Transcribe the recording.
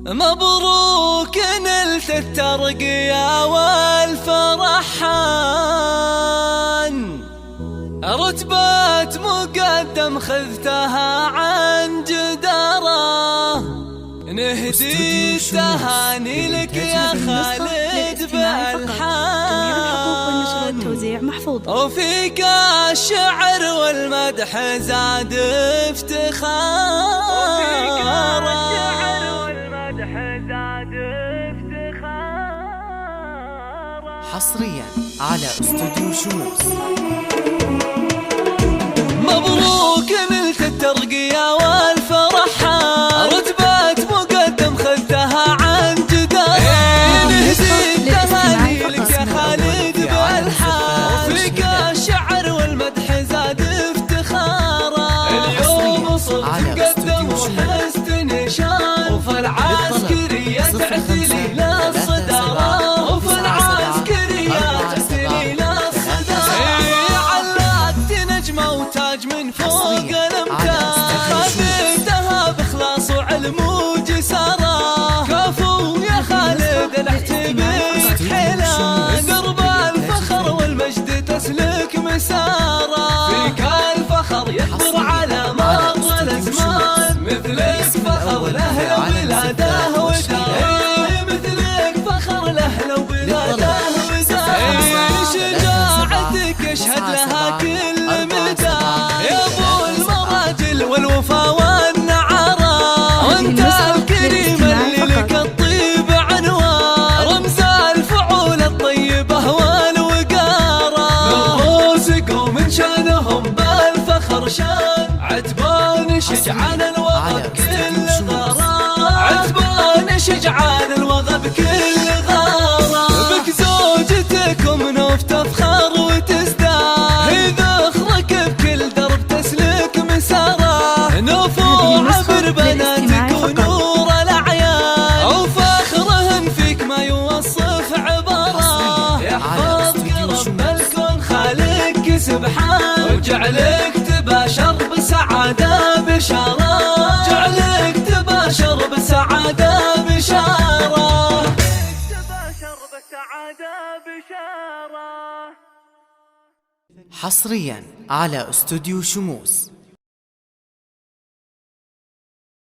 مبروك نلت الترقية والفرحان، رتبة مقدم خذتها عن جدارة، نهدي التهاني لك يا خالد بالحان، وفيك الشعر والمدح زاد افتخارا. حصريا على استوديو شموس. مبروك نلت الترقية والفرحان، رتبة مقدم خذتها عن جدارة، نهدي التهاني لك يا خالد بالحان، وفيك الشعر والمدح زاد افتخارا. اليوم صرت تقدم وحزت نشان، وفي العسكرية تعتلي للصدارة، وفي العسكرية تعتلي للصدارة. علقت نجمة وتاج من فوق الامتاج، خذيتها بإخلاص وعلم وجسارة، كفو يا خالد الاحتباس حيلان، درب الفخر والمجد تسلك مسارة، فيك الفخر يكبر على مر الازمان، مثلك فخر له وبلاده وداره، مثلك فخر له وبلاده وداره، شجاعتك يشهد لها كل مدى يا ابو المراجل والوفا والنعارة، وانت الكريم اللي لك الطيب عنوان، رمز الفعول الطيبة والوقارة، نفوسك ومن شانهم بالفخر شان، عتبان شجعان الوغى بكل غارة، عتبان شجعان الوغى بكل غارة، بك زوجتكم نوف تفخر وتزداد، هي ذخرك بكل درب تسلك مسارة، نوف وعبر بناتك ونور الأعيان، وفخرهن فيك ما يوصف عبارة، يحفظك رب الكون خالقك سبحان، وجعلك تباشر بسعادة بشارة، جعلك تباشر بسعادة بشارة، تباشر بسعادة بشارة. حصريا على استوديو شموس.